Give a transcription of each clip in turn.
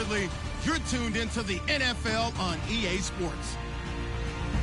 assuredly, you're tuned into the NFL on EA Sports.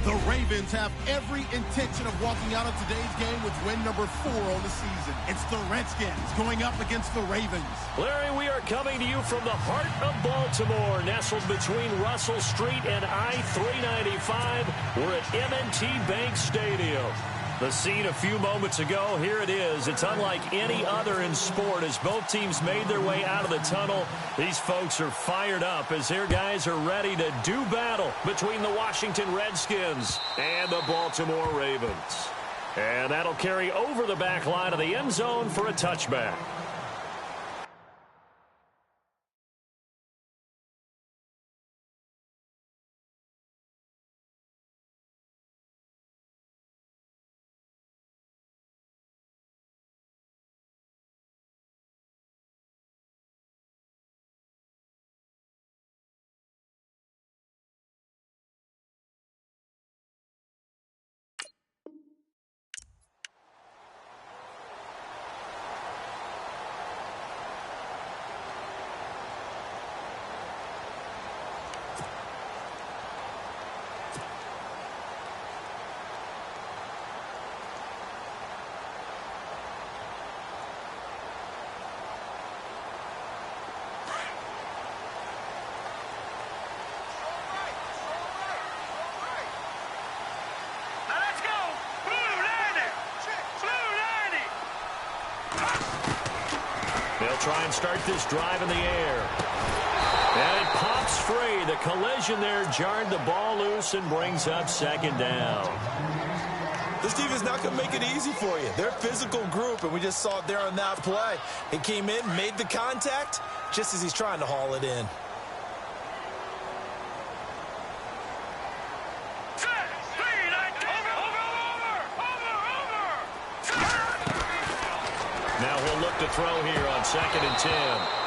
The Ravens have every intention of walking out of today's game with win number 4 on the season. It's the Redskins going up against the Ravens. Larry, we are coming to you from the heart of Baltimore, nestled between Russell Street and I-395. We're at M&T Bank Stadium. The scene a few moments ago, here it is. It's unlike any other in sport as both teams made their way out of the tunnel. These folks are fired up as their guys are ready to do battle between the Washington Redskins and the Baltimore Ravens. And that'll carry over the back line of the end zone for a touchback. They'll try and start this drive in the air. And it pops free. The collision there jarred the ball loose and brings up second down. This defense is not going to make it easy for you. They're a physical group, and we just saw it there on that play. He came in, made the contact, just as he's trying to haul it in. Now he'll look to throw here on 2nd and 10.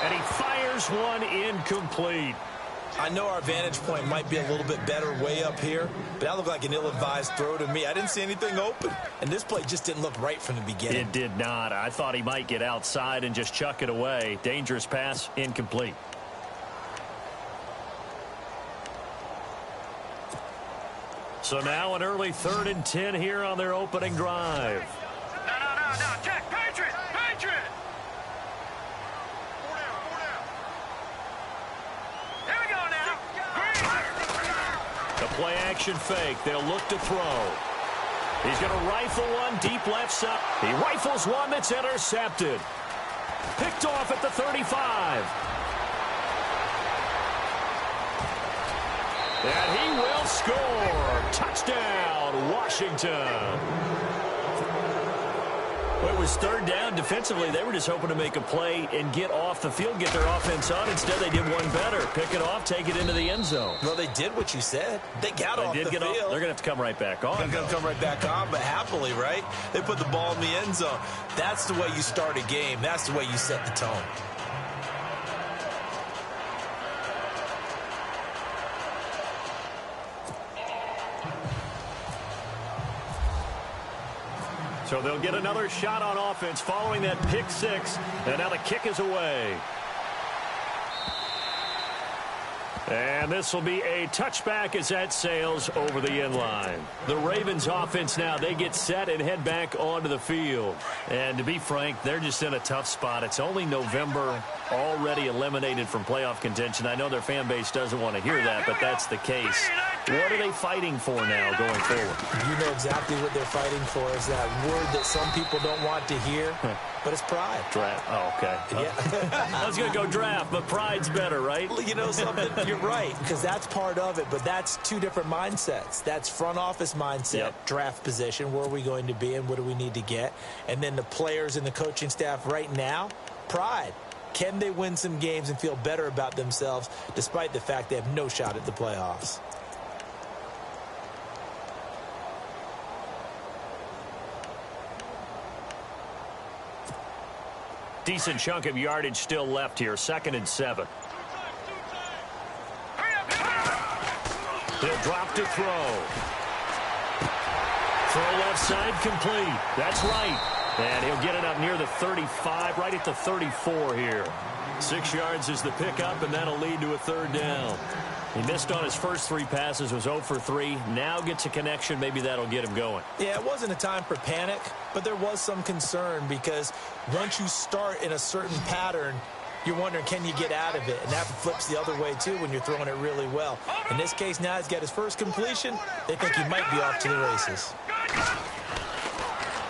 And he fires one incomplete. I know our vantage point might be a little bit better way up here, but that looked like an ill-advised throw to me. I didn't see anything open, and this play just didn't look right from the beginning. It did not. I thought he might get outside and just chuck it away. Dangerous pass, incomplete. So now an early 3rd and 10 here on their opening drive. No. Check. Patriot. Here we go now. The play action fake. They'll look to throw. He's going to rifle one deep left side. He rifles one that's intercepted. Picked off at the 35. And he will score. Touchdown, Washington. Well, it was 3rd down. Defensively, they were just hoping to make a play and get off the field, get their offense on. Instead, they did one better. Pick it off, take it into the end zone. Well, they did what you said. They got off the field. They're going to have to come right back on. They're going to come right back on, but happily, right? They put the ball in the end zone. That's the way you start a game. That's the way you set the tone. So they'll get another shot on offense following that pick 6. And now the kick is away. And this will be a touchback as that sails over the end line. The Ravens offense now, they get set and head back onto the field. And to be frank, they're just in a tough spot. It's only November, already eliminated from playoff contention. I know their fan base doesn't want to hear that, but that's the case. What are they fighting for now going forward? You know exactly what they're fighting for is that word that some people don't want to hear, but it's pride. Draft. Oh, okay. Yeah. I was going to go draft, but pride's better, right? Well, you know something? You're right, because that's part of it, but that's two different mindsets. That's front office mindset, draft position, where are we going to be and what do we need to get? And then the players and the coaching staff right now, pride. Can they win some games and feel better about themselves despite the fact they have no shot at the playoffs? Decent chunk of yardage still left here. 2nd and 7. He'll drop to throw. Throw left side complete. That's right. And he'll get it up near the 35, right at the 34 here. 6 yards is the pickup, and that'll lead to a third down. He missed on his first 3 passes, was 0 for 3. Now gets a connection. Maybe that'll get him going. Yeah, it wasn't a time for panic, but there was some concern because once you start in a certain pattern, you're wondering, can you get out of it? And that flips the other way, too, when you're throwing it really well. In this case, now he's got his first completion. They think he might be off to the races.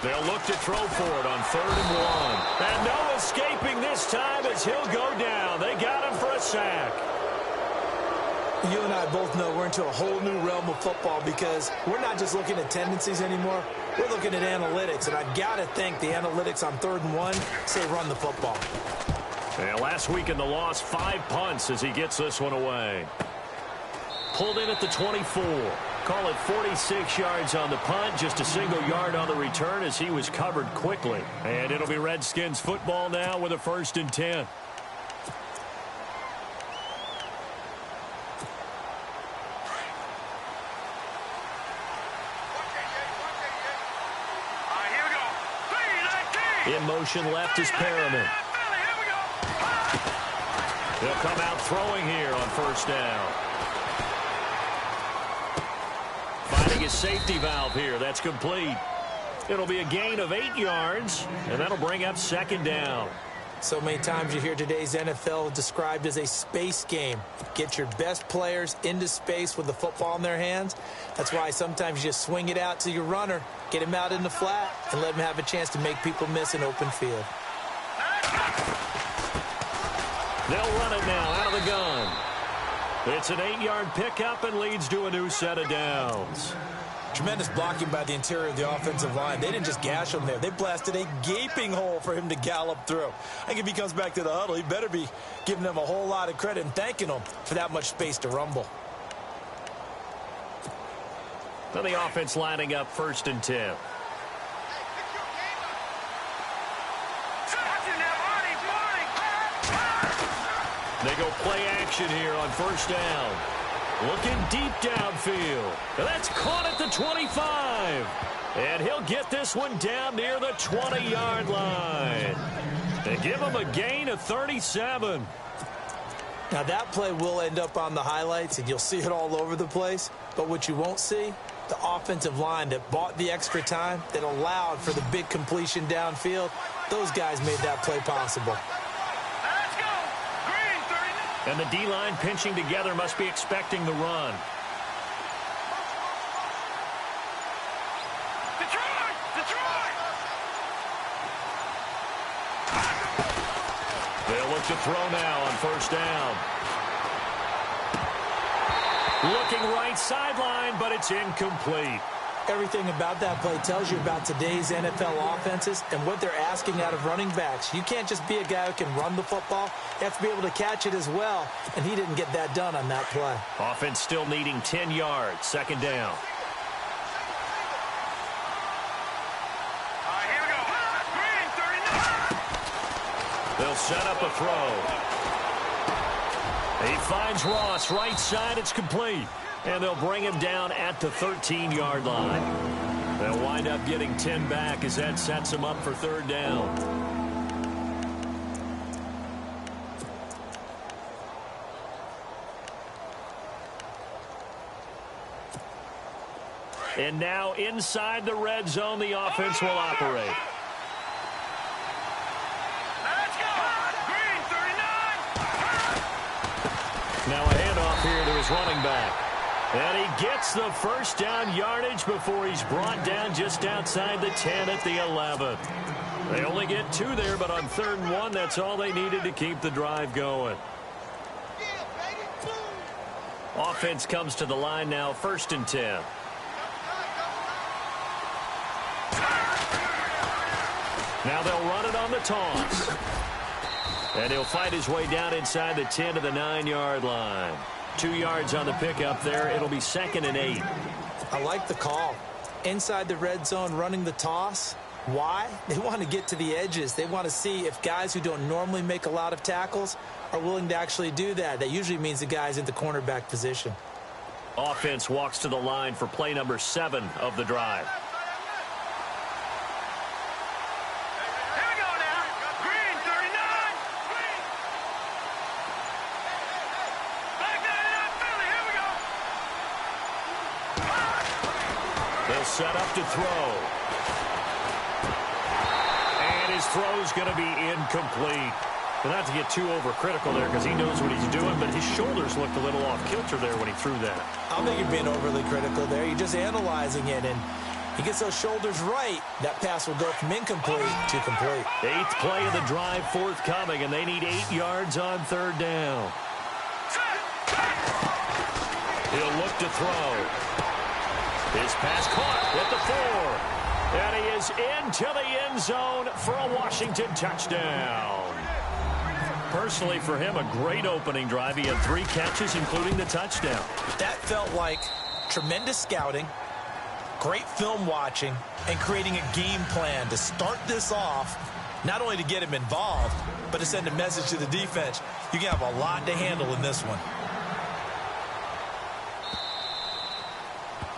They'll look to throw for it on 3rd and 1. And no escaping this time as he'll go down. They got him for a sack. You and I both know we're into a whole new realm of football because we're not just looking at tendencies anymore. We're looking at analytics, and I've got to think the analytics on 3rd and 1 say run the football. And last week in the loss, 5 punts as he gets this one away. Pulled in at the 24. Call it 46 yards on the punt, just a single yard on the return as he was covered quickly. And it'll be Redskins football now with a 1st and 10. In motion left is Perriman. They'll come out throwing here on 1st down. Finding his safety valve here. That's complete. It'll be a gain of 8 yards, and that'll bring up 2nd down. So many times you hear today's NFL described as a space game. Get your best players into space with the football in their hands. That's why sometimes you just swing it out to your runner, get him out in the flat, and let him have a chance to make people miss an open field. They'll run it now out of the gun. It's an 8-yard pickup and leads to a new set of downs. Tremendous blocking by the interior of the offensive line. They didn't just gash him there. They blasted a gaping hole for him to gallop through. I think if he comes back to the huddle, he better be giving them a whole lot of credit and thanking them for that much space to rumble. So the offense lining up 1st and 10. They go play action here on 1st down. Looking deep downfield. That's caught at the 25. And he'll get this one down near the 20-yard line. They give him a gain of 37. Now that play will end up on the highlights, and you'll see it all over the place. But what you won't see, the offensive line that bought the extra time, that allowed for the big completion downfield, those guys made that play possible. And the D-line pinching together must be expecting the run. Detroit! They'll look to throw now on 1st down. Looking right sideline, but it's incomplete. Everything about that play tells you about today's NFL offenses and what they're asking out of running backs. You can't just be a guy who can run the football. You have to be able to catch it as well, and he didn't get that done on that play. Offense still needing 10 yards, 2nd down. Here we go. Green, 39. They'll set up a throw. He finds Ross right side. It's complete. And they'll bring him down at the 13-yard line. They'll wind up getting 10 back as that sets him up for 3rd down. And now inside the red zone, the offense will operate. Let's go. Green, 39. Now a handoff here to his running back. And he gets the 1st down yardage before he's brought down just outside the 10 at the 11. They only get 2 there, but on 3rd and 1, that's all they needed to keep the drive going. Offense comes to the line now, 1st and 10. Now they'll run it on the toss. And he'll fight his way down inside the 10 to the 9-yard line. 2 yards on the pickup there. It'll be 2nd and 8. I like the call. Inside the red zone running the toss. Why? They want to get to the edges. They want to see if guys who don't normally make a lot of tackles are willing to actually do that. That usually means the guy's in the cornerback position. Offense walks to the line for play number 7 of the drive. set up to throw. And his throw's going to be incomplete. But not to get too overcritical there because he knows what he's doing, but his shoulders looked a little off kilter there when he threw that. I don't think you're being overly critical there. You're just analyzing it, and he gets those shoulders right. That pass will go from incomplete to complete. 8th play of the drive forthcoming, and they need 8 yards on 3rd down. He'll look to throw. His pass caught at the 4. And he is into the end zone for a Washington touchdown. Personally, for him, a great opening drive. He had 3 catches, including the touchdown. That felt like tremendous scouting, great film watching, and creating a game plan to start this off, not only to get him involved, but to send a message to the defense. You can have a lot to handle in this one.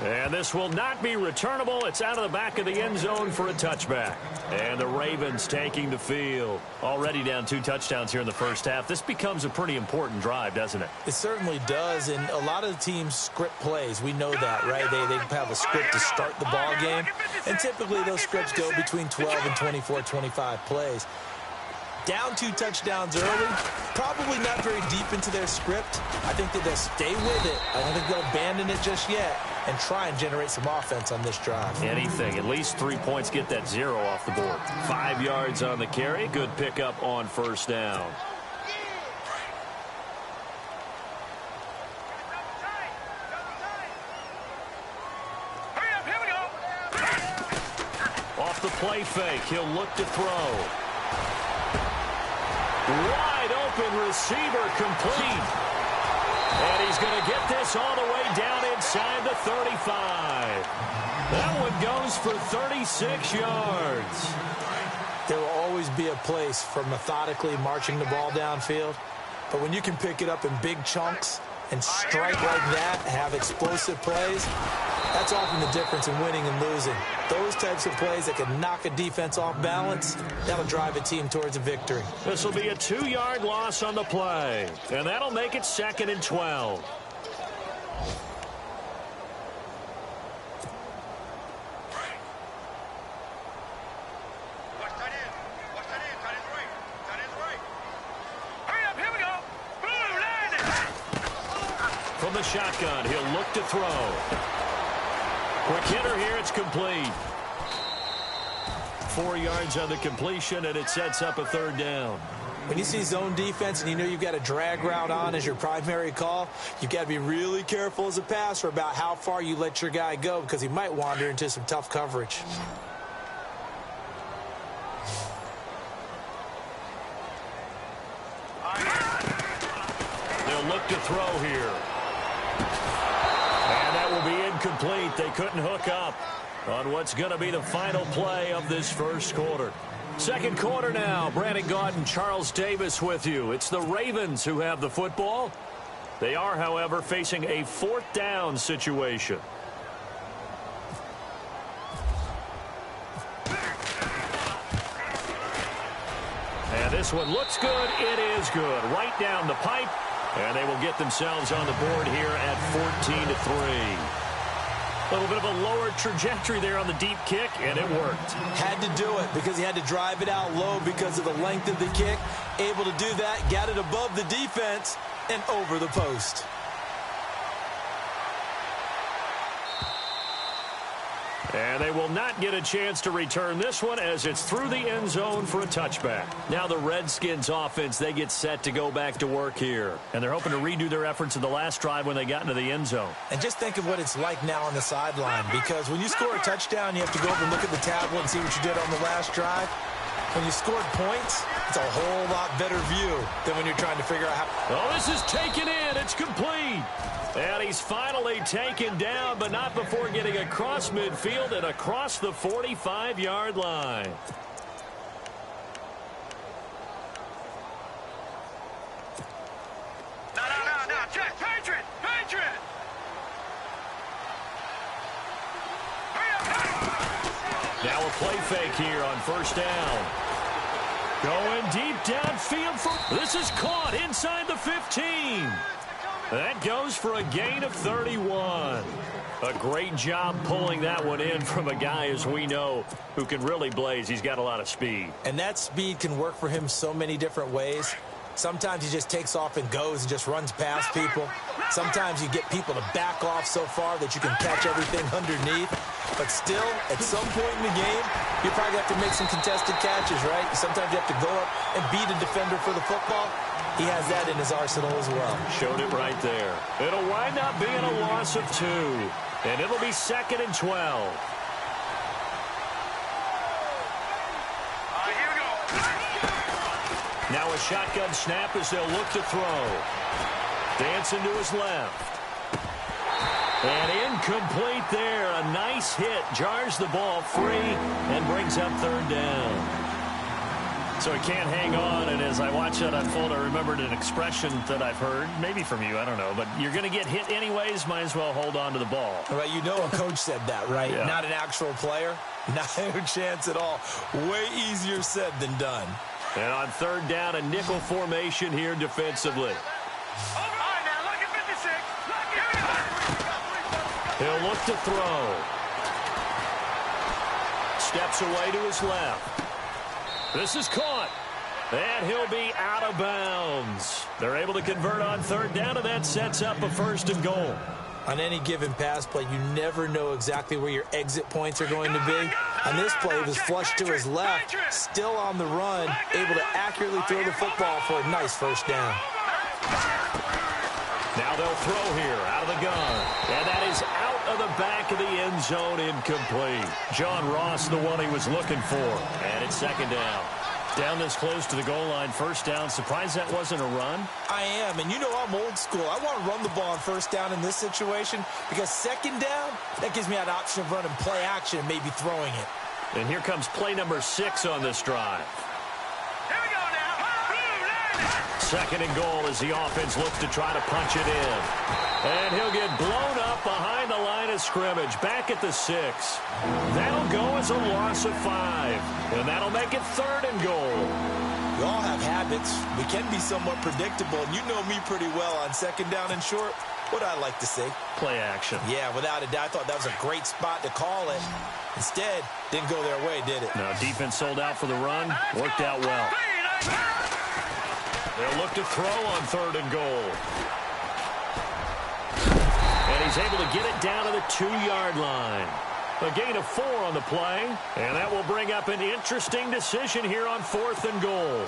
And this will not be returnable. It's out of the back of the end zone for a touchback. And the Ravens taking the field. Already down 2 touchdowns here in the first half. This becomes a pretty important drive, doesn't it? It certainly does, and a lot of the teams script plays. We know that, right? They have a script to start the ball game, and typically those scripts go between 12 and 24, 25 plays. Down 2 touchdowns early, probably not very deep into their script. I think that they'll stay with it. I don't think they'll abandon it just yet and try and generate some offense on this drive. Anything. At least 3 points, get that 0 off the board. 5 yards on the carry. Good pickup on 1st down. Off the play fake, he'll look to throw. Wide open receiver, complete. And he's going to get this all the way down inside the 35. That one goes for 36 yards. There will always be a place for methodically marching the ball downfield. But when you can pick it up in big chunks and strike like that, have explosive plays, that's often the difference in winning and losing. Those types of plays that can knock a defense off balance, that'll drive a team towards a victory. This will be a 2-yard loss on the play, and that'll make it 2nd and 12. From the shotgun, he'll look to throw. Quick hitter here, it's complete. 4 yards on the completion, and it sets up a 3rd down. When you see zone defense and you know you've got a drag route on as your primary call, you've got to be really careful as a passer about how far you let your guy go because he might wander into some tough coverage. They'll look to throw here. And that will be incomplete. They couldn't hook up on what's going to be the final play of this first quarter. 2nd quarter now. Brandon Gaudin, Charles Davis with you. It's the Ravens who have the football. They are, however, facing a 4th down situation. And this one looks good. It is good. Right down the pipe. And they will get themselves on the board here at 14-3. A little bit of a lower trajectory there on the deep kick, and it worked. Had to do it because he had to drive it out low because of the length of the kick. Able to do that, got it above the defense and over the post. And they will not get a chance to return this one as it's through the end zone for a touchback. Now the Redskins offense, they get set to go back to work here. And they're hoping to redo their efforts in the last drive when they got into the end zone. And just think of what it's like now on the sideline, because when you score a touchdown, you have to go over and look at the tablet and see what you did on the last drive. When you scored points, it's a whole lot better view than when you're trying to figure out how... Oh, this is taken in. It's complete. And he's finally taken down, but not before getting across midfield and across the 45-yard line. No, Jack, Patriot! Now a play fake here on 1st down. Going deep downfield. This is caught inside the 15. That goes for a gain of 31. A great job pulling that one in from a guy, as we know, who can really blaze. He's got a lot of speed. And that speed can work for him so many different ways. Sometimes he just takes off and goes and just runs past people. Sometimes you get people to back off so far that you can catch everything underneath. But still, at some point in the game, you probably have to make some contested catches, right? Sometimes you have to go up and beat a defender for the football. He has that in his arsenal as well. Showed it right there. It'll wind up being a loss of 2. And it'll be 2nd and 12. Here we go. Now a shotgun snap as they'll look to throw. Dancing to his left. And incomplete there. A nice hit. Jars the ball free and brings up 3rd down. So he can't hang on, and as I watch that unfold, I remembered an expression that I've heard, maybe from you, I don't know, but you're going to get hit anyways, might as well hold on to the ball. Right, you know a coach said that, right? Yeah. Not an actual player. Not a chance at all. Way easier said than done. And on 3rd down, a nickel formation here defensively. All right, now, look at 56. Look at He'll look to throw. Steps away to his left. This is caught. And he'll be out of bounds. They're able to convert on 3rd down, and that sets up a 1st and goal. On any given pass play, you never know exactly where your exit points are going to be. On this play, he was flushed to his left, still on the run, able to accurately throw the football for a nice 1st down. Now they'll throw here out of the gun. And that is out of the back of the end zone, incomplete. John Ross, the one he was looking for. And it's 2nd down. Down this close to the goal line, 1st down. Surprised that wasn't a run? I am, and you know I'm old school. I want to run the ball on 1st down in this situation because 2nd down, that gives me an option of running play action and maybe throwing it. And here comes play number 6 on this drive. Here we go now. 2nd and goal as the offense looks to try to punch it in. And he'll get blown up behind the line of scrimmage, back at the 6. That'll go as a loss of 5. And that'll make it 3rd and goal. We all have habits. We can be somewhat predictable, and you know me pretty well on 2nd down and short. What I like to see. Play action. Yeah, without a doubt. I thought that was a great spot to call it. Instead, didn't go their way, did it? Now, defense sold out for the run. Worked out well. They'll look to throw on 3rd and goal. And he's able to get it down to the 2-yard line. A gain of 4 on the play. And that will bring up an interesting decision here on 4th and goal.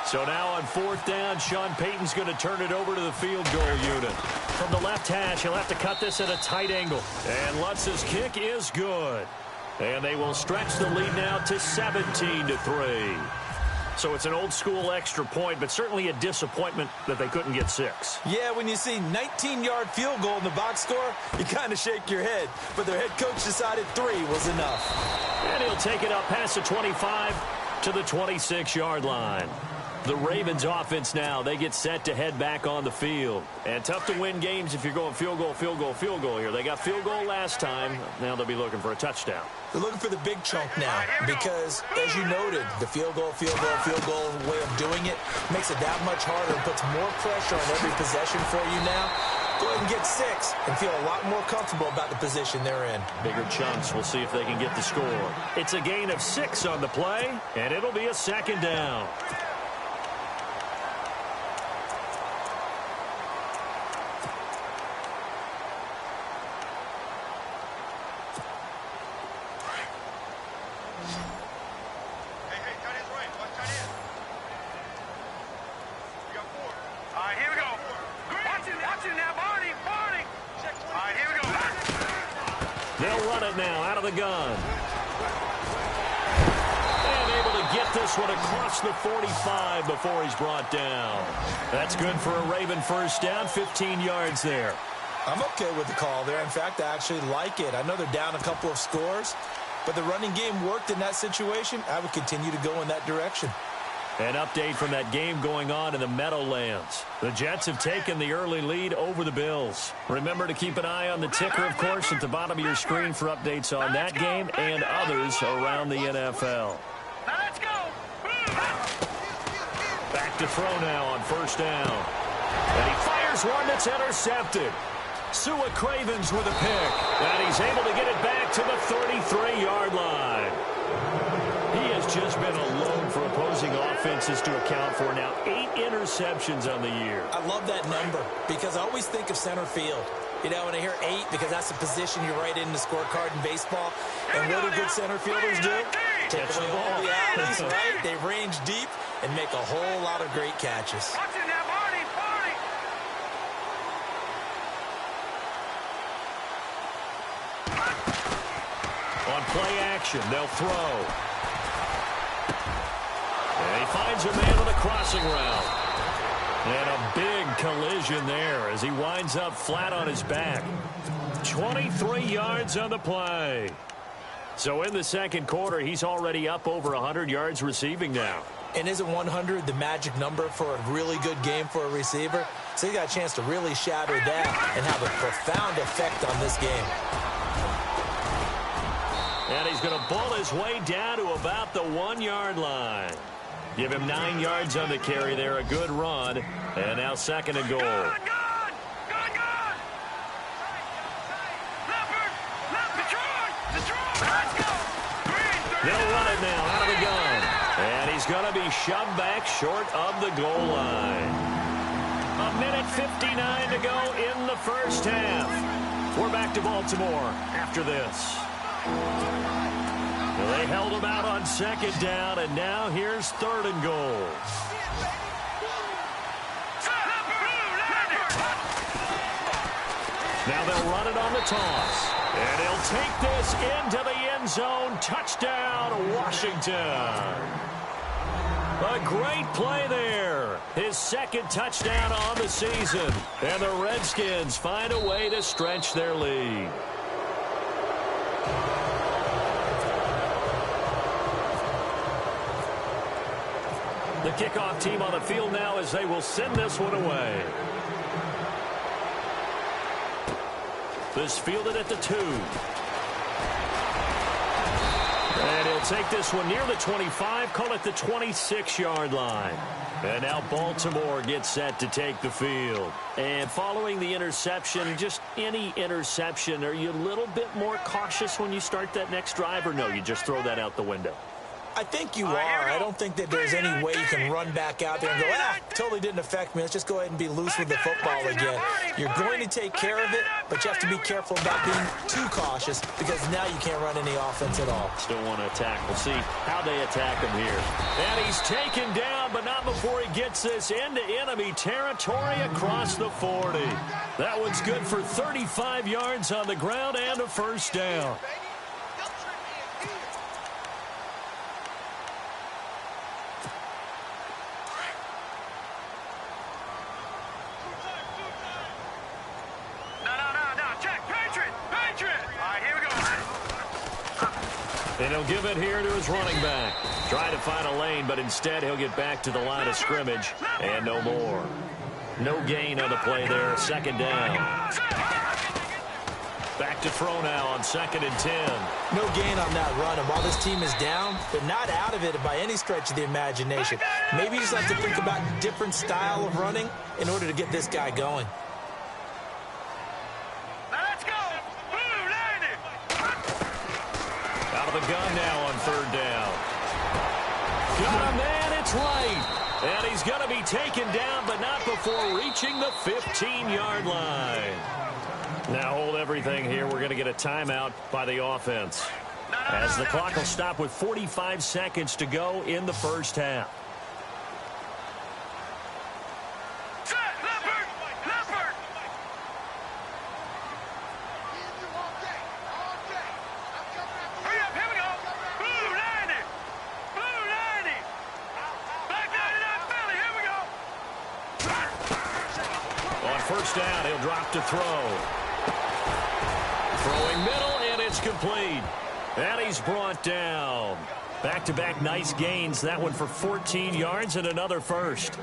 So now on 4th down, Sean Payton's going to turn it over to the field goal unit. From the left hash, he'll have to cut this at a tight angle. And Lutz's kick is good. And they will stretch the lead now to 17-3. So it's an old-school extra point, but certainly a disappointment that they couldn't get 6. Yeah, when you see 19-yard field goal in the box score, you kind of shake your head. But their head coach decided 3 was enough. And he'll take it up past the 25 to the 26-yard line. The Ravens offense now, they get set to head back on the field. And tough to win games if you're going field goal, field goal, field goal here. They got field goal last time. Now they'll be looking for a touchdown. They're looking for the big chunk now because, as you noted, the field goal way of doing it makes it that much harder and puts more pressure on every possession for you now. Go ahead and get 6 and feel a lot more comfortable about the position they're in. Bigger chunks. We'll see if they can get the score. It's a gain of 6 on the play, and it'll be a 2nd down. They'll run it now out of the gun. And able to get this one across the 45 before he's brought down. That's good for a Raven 1st down, 15 yards there. I'm okay with the call there. In fact, I actually like it. I know they're down a couple of scores, but the running game worked in that situation. I would continue to go in that direction. An update from that game going on in the Meadowlands. The Jets have taken the early lead over the Bills. Remember to keep an eye on the ticker, of course, at the bottom of your screen for updates on that game and others around the NFL. Let's go. Back to throw now on 1st down. And he fires one that's intercepted. Sua Cravens with a pick. And he's able to get it back to the 33-yard line. He has just been alone for opposing offenses to account for now 8 interceptions on the year. I love that number because I always think of center field. You know, when I hear 8, because that's the position you write in the scorecard in baseball. And what do good center fielders do? Take away all the alleys, right? They range deep and make a whole lot of great catches. On play action, they'll throw. And he finds a man on a crossing route. And a big collision there as he winds up flat on his back. 23 yards on the play. So in the second quarter, he's already up over 100 yards receiving now. And isn't 100 the magic number for a really good game for a receiver? So he got a chance to really shatter that and have a profound effect on this game. And he's going to ball his way down to about the 1-yard line. Give him 9 yards on the carry there, a good run. And now 2nd and goal. Good. They'll run it now out of the gun. And he's going to be shoved back short of the goal line. 1:59 to go in the first half. We're back to Baltimore after this. Well, they held him out on 2nd down, and now here's 3rd and goal. Now they'll run it on the toss. And he'll take this into the end zone. Touchdown, Washington. A great play there. His 2nd touchdown on the season. And the Redskins find a way to stretch their lead. The kickoff team on the field now as they will send this one away. This fielded at the 2. And he'll take this one near the 25, call it the 26-yard line. And now Baltimore gets set to take the field. And following the interception, just any interception, are you a little bit more cautious when you start that next drive, or no, you just throw that out the window? I think you are. I don't think that there's any way you can run back out there and go, totally didn't affect me. Let's just go ahead and be loose with the football again. You're going to take care of it, but you have to be careful about being too cautious because now you can't run any offense at all. Still want to attack. We'll see how they attack him here. And he's taken down, but not before he gets this into enemy territory across the 40. That one's good for 35 yards on the ground and a first down. And he'll give it here to his running back. Trying to find a lane, but instead he'll get back to the line of scrimmage. And no more. No gain on the play there. 2nd down. Back to throw now on 2nd and 10. No gain on that run. And while this team is down, they're not out of it by any stretch of the imagination. Maybe you just have to think about a different style of running in order to get this guy going. The gun now on 3rd down. Got him, man, it's right. And he's going to be taken down, but not before reaching the 15-yard line. Now hold everything here. We're going to get a timeout by the offense. As the clock will stop with 45 seconds to go in the first half. First down, he'll drop to throw. Throwing middle, and it's complete. And he's brought down. Back-to-back nice gains. That one for 14 yards and another first.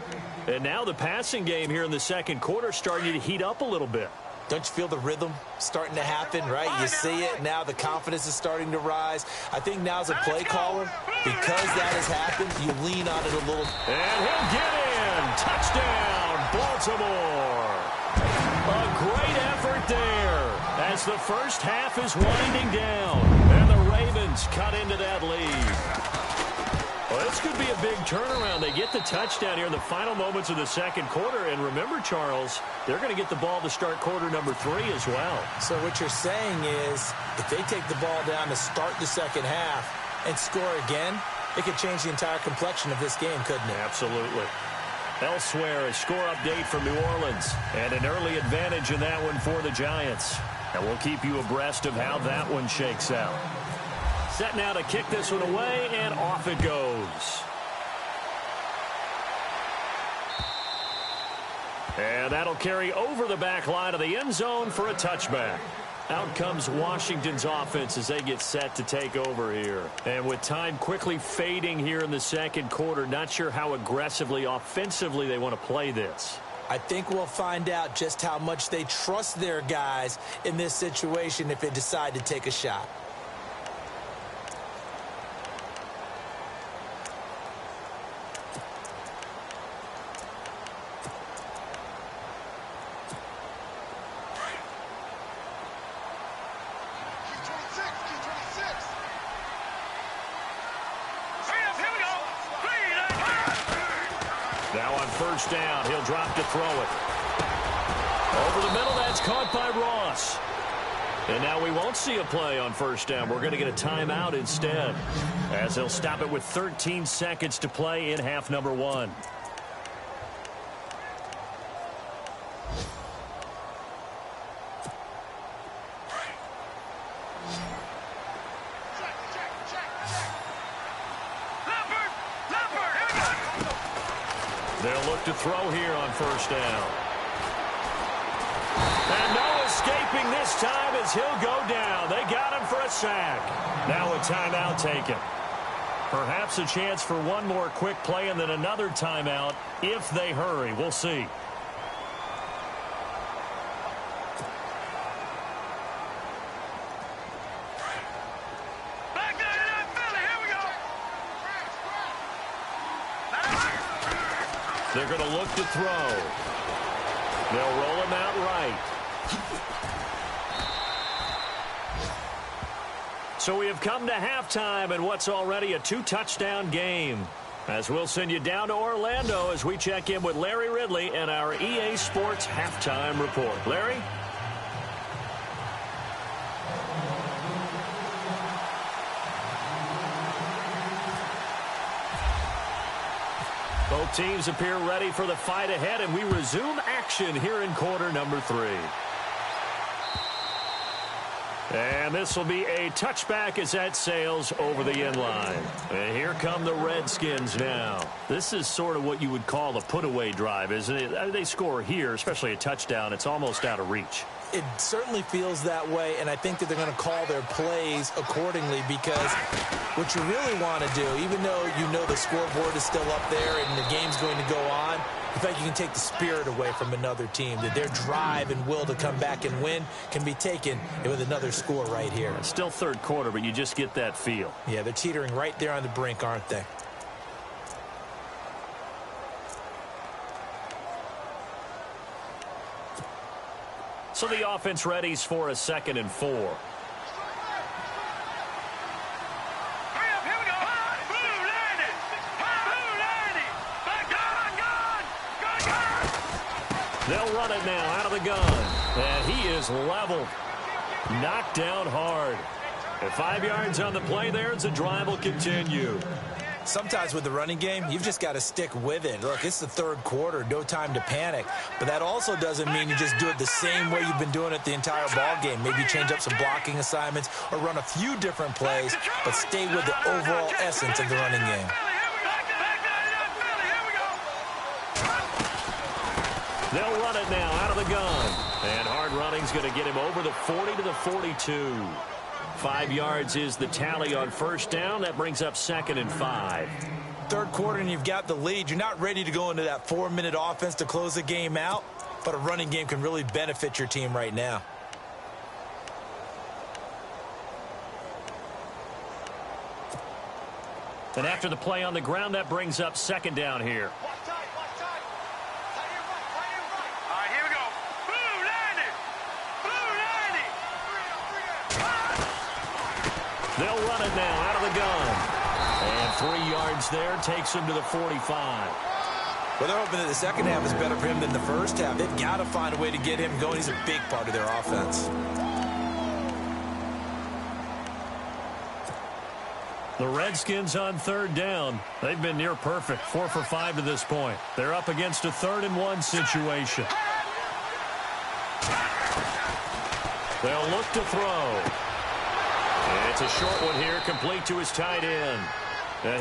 And now the passing game here in the second quarter starting to heat up a little bit. Don't you feel the rhythm starting to happen, right? You see it now. The confidence is starting to rise. I think now as a play caller, because that has happened, you lean on it a little. And he'll get in. Touchdown, Baltimore. A great effort there. as the first half is winding down. And the Ravens cut into that lead. Well, this could be a big turnaround. They get the touchdown here in the final moments of the second quarter. And remember, Charles, they're going to get the ball to start quarter number 3 as well. So what you're saying is if they take the ball down to start the second half and score again, it could change the entire complexion of this game, couldn't it? Absolutely. Elsewhere, a score update from New Orleans. And an early advantage in that one for the Giants. And we'll keep you abreast of how that one shakes out. Set now to kick this one away, and off it goes. And that'll carry over the back line of the end zone for a touchback. Out comes Washington's offense as they get set to take over here. And with time quickly fading here in the second quarter, not sure how aggressively, offensively they want to play this. I think we'll find out just how much they trust their guys in this situation if they decide to take a shot. Now on first down, he'll drop to throw it. Over the middle, that's caught by Ross. And now we won't see a play on first down. We're going to get a timeout instead, as he'll stop it with 13 seconds to play in half number 1. They'll look to throw here on first down. And no escaping this time as he'll go down. They got him for a sack. Now a timeout taken. Perhaps a chance for one more quick play and then another timeout if they hurry. We'll see. They're going to look to throw. They'll roll him out right. So we have come to halftime in what's already a 2-touchdown game. As we'll send you down to Orlando as we check in with Larry Ridley and our EA Sports Halftime Report. Larry? Both teams appear ready for the fight ahead, and we resume action here in quarter number 3. And this will be a touchback as that sails over the end line. And here come the Redskins now. This is sort of what you would call a put-away drive, isn't it? They score here, especially a touchdown. It's almost out of reach. It certainly feels that way, and I think that they're going to call their plays accordingly because what you really want to do, even though you know the scoreboard is still up there and the game's going to go on, I feel like you can take the spirit away from another team, that their drive and will to come back and win can be taken with another score right here. It's still third quarter, but you just get that feel. Yeah, they're teetering right there on the brink, aren't they? So the offense readies for a 2nd and 4. Hurry up, here we go. Blue landed. Blue landed. Gun. They'll run it now out of the gun. And he is leveled. Knocked down hard. At 5 yards on the play there, the drive will continue. Sometimes with the running game, you've just got to stick with it. Look, it's the third quarter, no time to panic. But that also doesn't mean you just do it the same way you've been doing it the entire ball game. Maybe change up some blocking assignments or run a few different plays, but stay with the overall essence of the running game. They'll run it now out of the gun. And hard running's going to get him over the 40 to the 42. 5 yards is the tally on first down. That brings up 2nd and 5. Third quarter and you've got the lead. You're not ready to go into that 4-minute offense to close the game out, but a running game can really benefit your team right now. And after the play on the ground, that brings up 2nd down here. They'll run it now out of the gun. And 3 yards there takes him to the 45. Well, they're hoping that the second half is better for him than the first half. They've got to find a way to get him going. He's a big part of their offense. The Redskins on 3rd down. They've been near perfect, 4 for 5 to this point. They're up against a 3rd-and-1 situation. They'll look to throw. It's a short one here, complete to his tight end.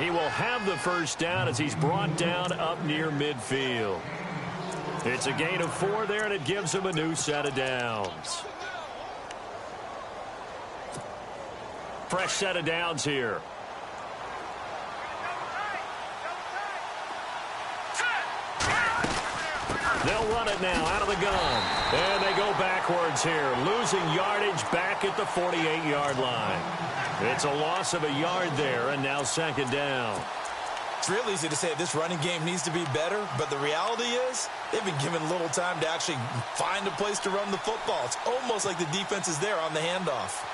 He will have the first down as he's brought down up near midfield. It's a gain of 4 there, and it gives him a new set of downs. Fresh set of downs here. They'll run it now out of the gun. And they go backwards here, losing yardage back at the 48-yard line. It's a loss of a yard there, and now 2nd down. It's real easy to say this running game needs to be better, but the reality is they've been given little time to actually find a place to run the football. It's almost like the defense is there on the handoff.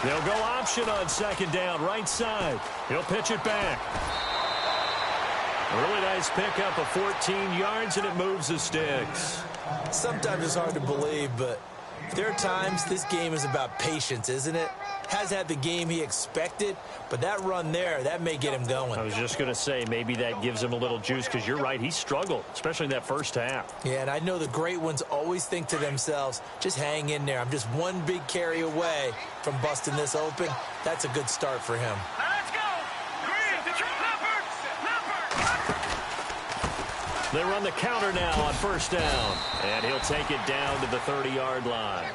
They'll go option on 2nd down, right side. He'll pitch it back. Really nice pickup of 14 yards, and it moves the sticks. Sometimes it's hard to believe, but there are times this game is about patience, isn't it? Has had the game he expected, but that run there, that may get him going. I was just going to say, maybe that gives him a little juice, because you're right, he struggled, especially in that first half. Yeah, and I know the great ones always think to themselves, just hang in there. I'm just one big carry away from busting this open. That's a good start for him. Now let's go. Green, Leopard. They run the counter now on 1st down, and he'll take it down to the 30-yard line.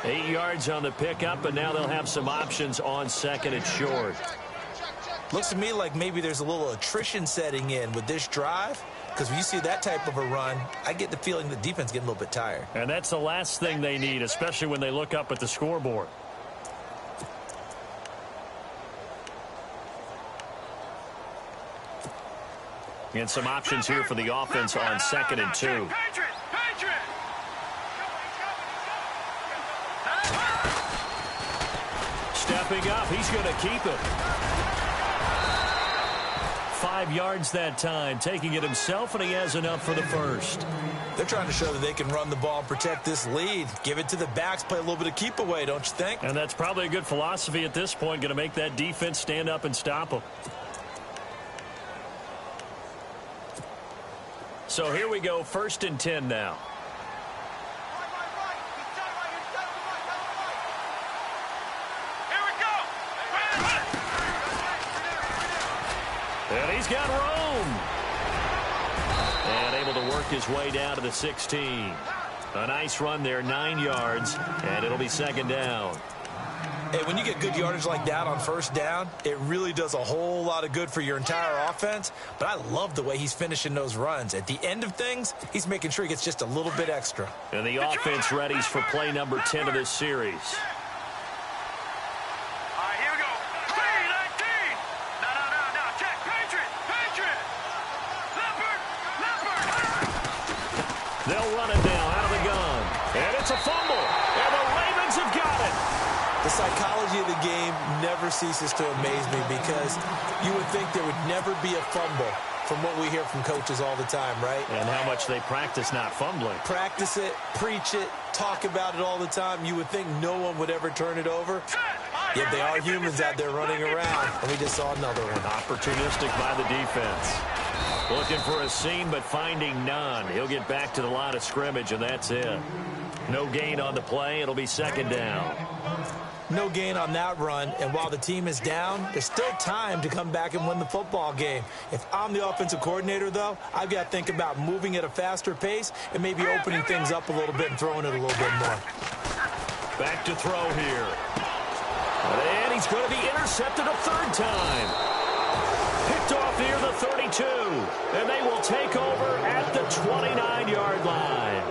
8 yards on the pickup, and now they'll have some options on 2nd and short. Looks to me like maybe there's a little attrition setting in with this drive, because when you see that type of a run, I get the feeling the defense is getting a little bit tired. And that's the last thing they need, especially when they look up at the scoreboard. And some options here for the offense on 2nd and 2. Stepping up, he's going to keep it. 5 yards that time, taking it himself, and he has enough for the first. They're trying to show that they can run the ball and protect this lead. Give it to the backs, play a little bit of keep away, don't you think? And that's probably a good philosophy at this point, going to make that defense stand up and stop them. So here we go, 1st and 10 now. And he's got room. And able to work his way down to the 16. A nice run there, 9 yards, and it'll be 2nd down. Hey, when you get good yardage like that on 1st down, it really does a whole lot of good for your entire offense. But I love the way he's finishing those runs. At the end of things, he's making sure he gets just a little bit extra. And the offense readies for play number 10 of this series. They'll run it now out of the gun. And it's a fumble. And the Ravens have got it. The psychology of the game never ceases to amaze me, because you would think there would never be a fumble from what we hear from coaches all the time, right? And how much they practice not fumbling. Practice it, preach it, talk about it all the time. You would think no one would ever turn it over. Yet they are humans out there running around, and we just saw another one. Opportunistic by the defense. Looking for a seam, but finding none. He'll get back to the line of scrimmage, and that's it. No gain on the play. It'll be 2nd down. No gain on that run, and while the team is down, there's still time to come back and win the football game. If I'm the offensive coordinator, though, I've got to think about moving at a faster pace and maybe opening things up a little bit and throwing it a little bit more. Back to throw here. And he's going to be intercepted a 3rd time. Picked off near the 32, and they will take over at the 29-yard line.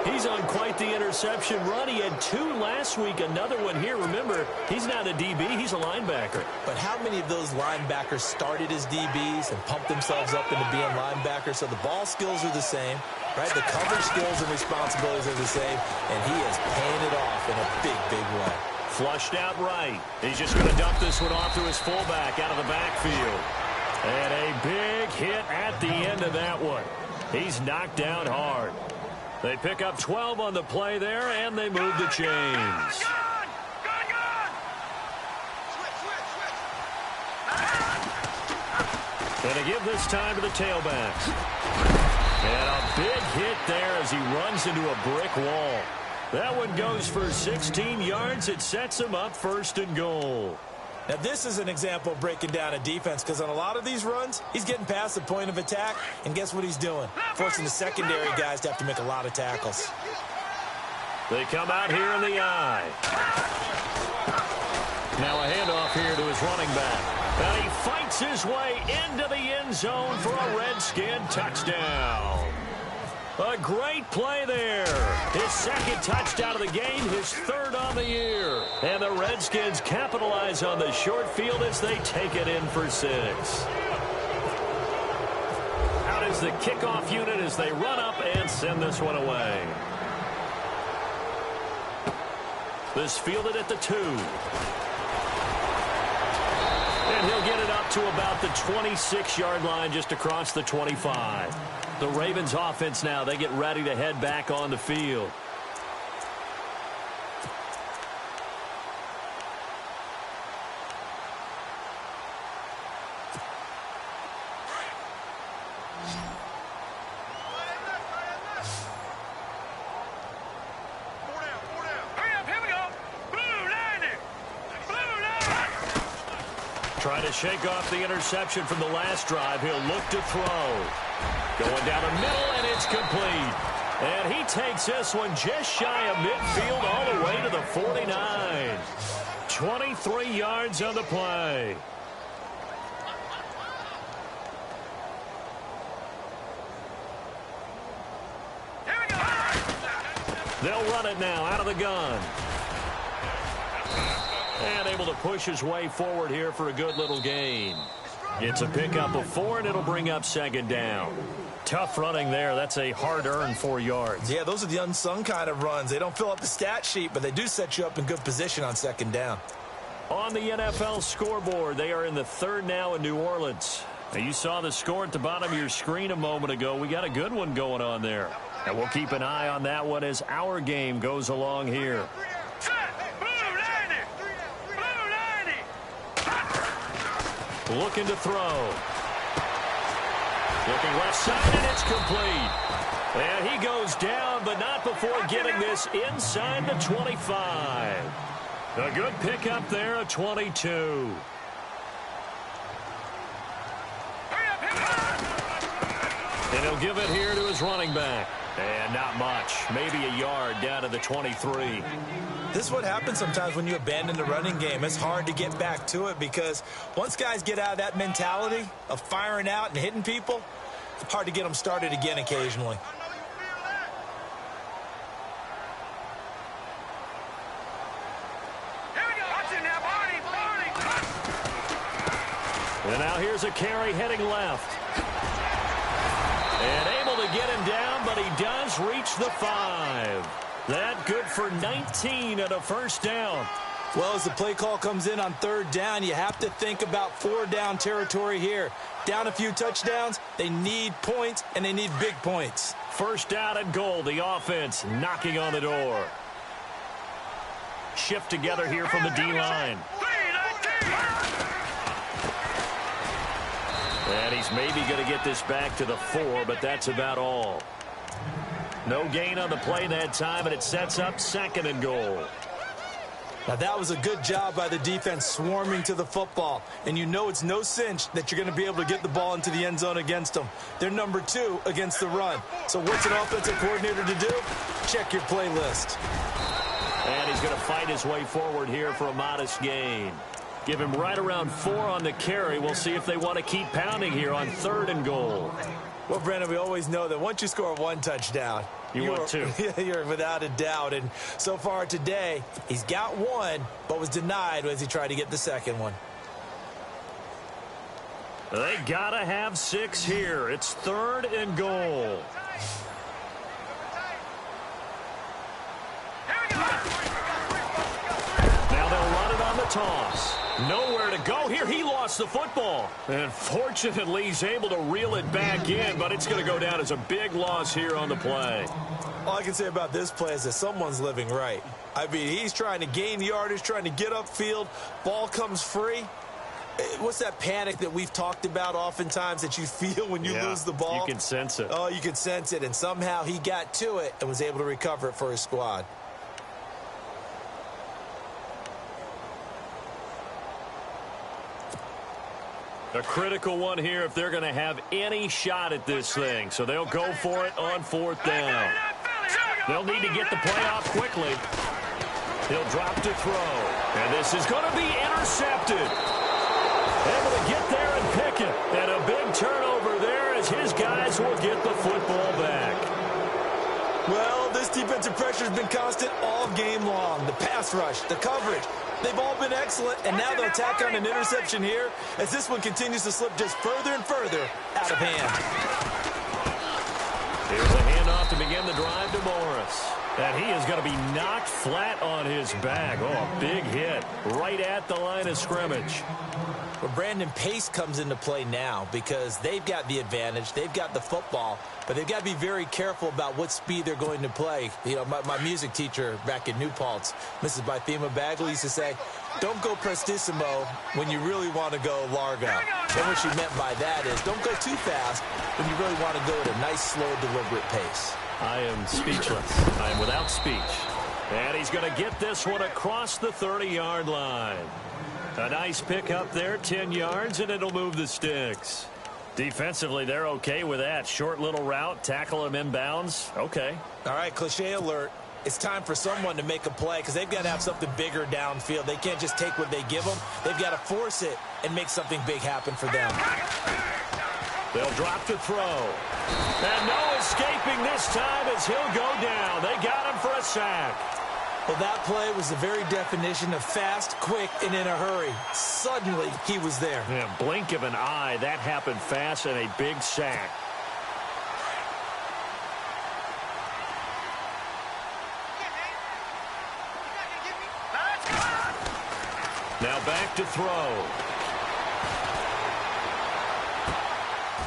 He's on quite the interception run. He had 2 last week, another one here. Remember, he's not a DB, he's a linebacker. But how many of those linebackers started as DBs and pumped themselves up into being linebackers? So the ball skills are the same, right? The coverage skills and responsibilities are the same, and he is paying it off in a big, big way. Flushed out right. He's just going to dump this one off to his fullback out of the backfield. And a big hit at the end of that one. He's knocked down hard. They pick up 12 on the play there, and they move the chains. Going to give this time to the tailbacks. And a big hit there as he runs into a brick wall. That one goes for 16 yards. It sets him up 1st and goal. Now, this is an example of breaking down a defense, because on a lot of these runs, he's getting past the point of attack, and guess what he's doing? Forcing the secondary guys to have to make a lot of tackles. They come out here in the eye. Now a handoff here to his running back. And he fights his way into the end zone for a Redskin touchdown. A great play there. His 2nd touchdown of the game, his 3rd on the year. And the Redskins capitalize on the short field as they take it in for 6. Out is the kickoff unit as they run up and send this one away. This fielded at the 2. And he'll get it up to about the 26-yard line, just across the 25. The Ravens offense now, they get ready to head back on the field. Trying to shake off the interception from the last drive. He'll look to throw. Going down the middle, and it's complete. And he takes this one just shy of midfield all the way to the 49. 23 yards on the play. They'll run it now out of the gun. And able to push his way forward here for a good little gain. It's a pickup of 4, and it'll bring up 2nd down. Tough running there. That's a hard-earned 4 yards. Yeah, those are the unsung kind of runs. They don't fill up the stat sheet, but they do set you up in good position on 2nd down. On the NFL scoreboard, they are in the 3rd now in New Orleans. Now, you saw the score at the bottom of your screen a moment ago. We got a good one going on there. And we'll keep an eye on that one as our game goes along here. Looking to throw. Looking left side, and it's complete. And he goes down, but not before getting this inside the 25. A good pickup there at 22. And he'll give it here to his running back. And not much. Maybe a yard down to the 23. This is what happens sometimes when you abandon the running game. It's hard to get back to it because once guys get out of that mentality of firing out and hitting people, it's hard to get them started again occasionally. And now here's a carry heading left. And able to get him down, but he does reach the 5. That good for 19 and a 1st down. Well, as the play call comes in on 3rd down, you have to think about 4-down territory here. Down a few touchdowns, they need points, and they need big points. 1st down and goal, the offense knocking on the door. Shift together here from the D-line. And he's maybe going to get this back to the 4, but that's about all. No gain on the play that time, and it sets up 2nd and goal. Now, that was a good job by the defense swarming to the football. And you know it's no cinch that you're going to be able to get the ball into the end zone against them. They're number 2 against the run. So what's an offensive coordinator to do? Check your playlist. And he's going to fight his way forward here for a modest gain. Give him right around 4 on the carry. We'll see if they want to keep pounding here on 3rd and goal. Well, Brandon, we always know that once you score one touchdown, want two. You're without a doubt. And so far today, he's got one, but was denied as he tried to get the second one. They got to have 6 here. It's 3rd and goal. Now they'll run it on the toss. Nowhere to go here. He lost the football. And fortunately, he's able to reel it back in, but it's going to go down as a big loss here on the play. All I can say about this play is that someone's living right. I mean, he's trying to gain yardage, trying to get upfield. Ball comes free. What's that panic that we've talked about oftentimes that you feel when you lose the ball? You can sense it. Oh, you can sense it. And somehow he got to it and was able to recover it for his squad. A critical one here if they're going to have any shot at this thing. So they'll go for it on 4th down. They'll need to get the play off quickly. He'll drop to throw. And this is going to be intercepted. Able to get there and pick it. And a big turnover there as his guys will get the football back. Well, this defensive pressure has been constant all game long. The pass rush, the coverage, they've all been excellent. And now they'll tack on an interception here as this one continues to slip just further and further out of hand. Here's a handoff to begin the drive to Morris. And he is going to be knocked flat on his back. Oh, a big hit right at the line of scrimmage. Well, Brandon, pace comes into play now because they've got the advantage. They've got the football, but they've got to be very careful about what speed they're going to play. You know, my music teacher back in New Paltz, Mrs. Bythema Bagley, used to say, don't go prestissimo when you really want to go largo. And what she meant by that is don't go too fast when you really want to go at a nice, slow, deliberate pace. I am speechless. I am without speech. And he's going to get this one across the 30-yard line. A nice pick up there, 10 yards, and it'll move the sticks. Defensively, they're okay with that. Short little route, tackle him inbounds. Okay. All right, cliche alert. It's time for someone to make a play because they've got to have something bigger downfield. They can't just take what they give them. They've got to force it and make something big happen for them. They'll drop to throw. And no escaping this time as he'll go down. They got him for a sack. Well, that play was the very definition of fast, quick, and in a hurry. Suddenly, he was there. Yeah, blink of an eye. That happened fast and a big sack. Now back to throw.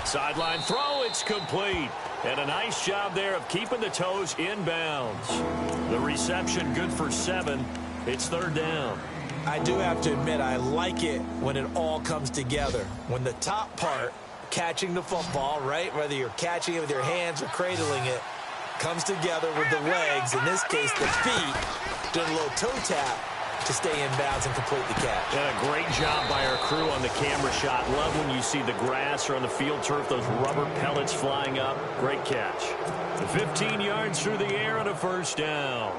Sideline throw, it's complete. And a nice job there of keeping the toes inbounds. The reception good for 7. It's 3rd down. I do have to admit, I like it when it all comes together. When the top part, catching the football, right, whether you're catching it with your hands or cradling it, comes together with the legs, in this case the feet, doing a little toe tap to stay in bounds and complete the catch. And a great job by our crew on the camera shot. Love when you see the grass or on the field turf, those rubber pellets flying up. Great catch. 15 yards through the air and a 1st down.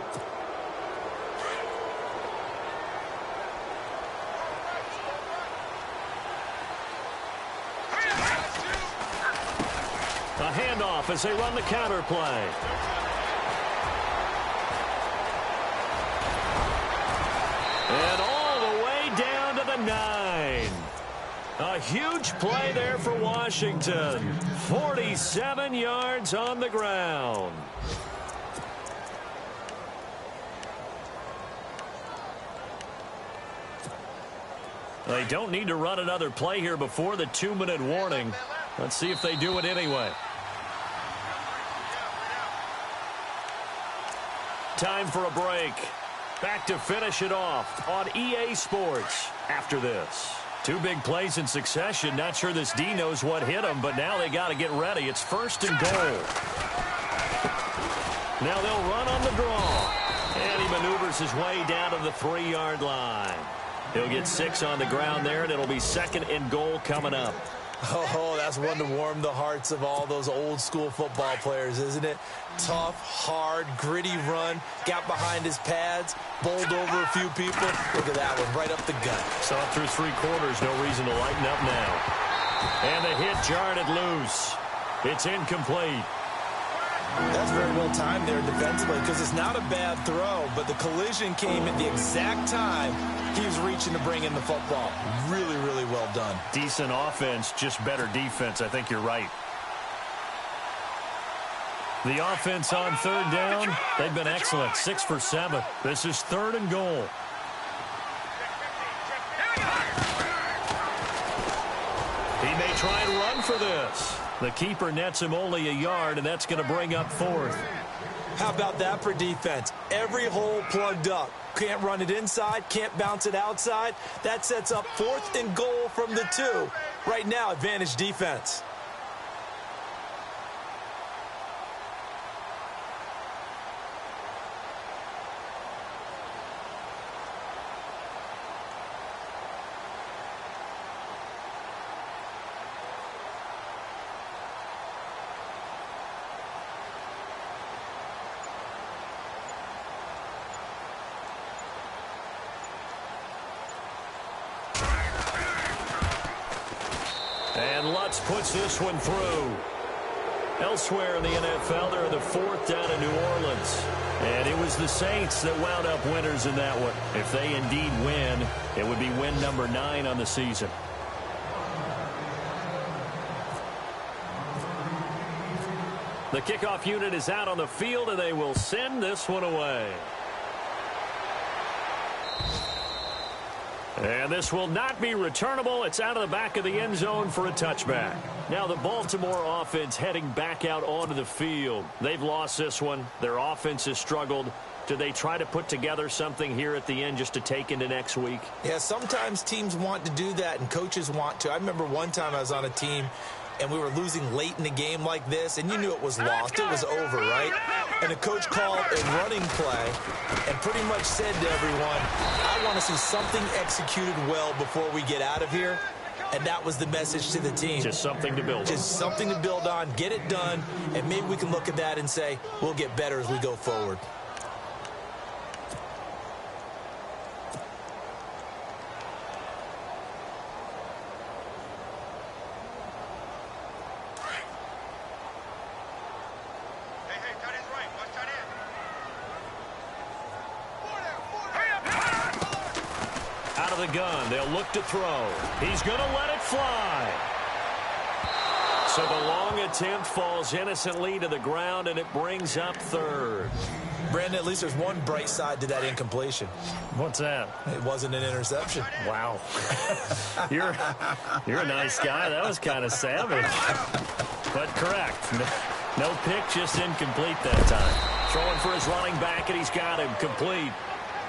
A handoff as they run the counter play. And all the way down to the 9. A huge play there for Washington. 47 yards on the ground. They don't need to run another play here before the 2-minute warning. Let's see if they do it anyway. Time for a break. Back to finish it off on EA Sports after this. 2 big plays in succession. Not sure this D knows what hit him, but now they got to get ready. It's 1st and goal. Now they'll run on the draw. And he maneuvers his way down to the 3-yard line. He'll get 6 on the ground there, and it'll be 2nd and goal coming up. Oh, that's one to warm the hearts of all those old school football players, isn't it? Tough, hard, gritty run, got behind his pads, bowled over a few people. Look at that one, right up the gut. Saw it through 3 quarters, no reason to lighten up now. And the hit jarred it loose. It's incomplete. That's very well timed there defensively because it's not a bad throw, but the collision came at the exact time he was reaching to bring in the football. Really, really well done. Decent offense, just better defense. I think you're right. The offense on third down, they've been excellent. 6 for 7. This is 3rd and goal. He may try and run for this. The keeper nets him only a yard, and that's going to bring up 4th. How about that for defense? Every hole plugged up. Can't run it inside, can't bounce it outside. That sets up 4th and goal from the 2. Right now, advantage defense. And Lutz puts this one through. Elsewhere in the NFL, they're in the 4th down in New Orleans. And it was the Saints that wound up winners in that one. If they indeed win, it would be win number 9 on the season. The kickoff unit is out on the field, and they will send this one away. And this will not be returnable. It's out of the back of the end zone for a touchback. Now the Baltimore offense heading back out onto the field. They've lost this one. Their offense has struggled. Do they try to put together something here at the end just to take into next week? Yeah, sometimes teams want to do that and coaches want to. I remember one time I was on a team and we were losing late in the game like this, and you knew it was lost. It was over, right? And the coach called a running play and pretty much said to everyone, I want to see something executed well before we get out of here. And that was the message to the team. Just something to build on. Just something to build on, get it done, and maybe we can look at that and say, we'll get better as we go forward. The gun. They'll look to throw. He's going to let it fly. So the long attempt falls innocently to the ground, and it brings up 3rd. Brandon, at least there's one bright side to that incompletion. What's that? It wasn't an interception. Wow. You're a nice guy. That was kind of savage. But correct. No pick, just incomplete that time. Throwing for his running back, and he's got him complete.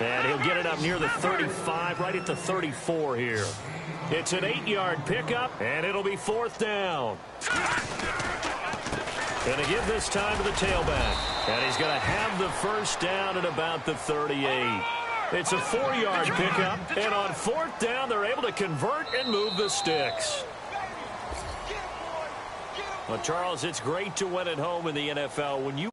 And he'll get it up near the 35, right at the 34 here. It's an 8-yard pickup, and it'll be 4th down. Going to give this time to the tailback. And he's going to have the first down at about the 38. It's a 4-yard pickup, and on 4th down, they're able to convert and move the sticks. Well, Charles, it's great to win at home in the NFL. When you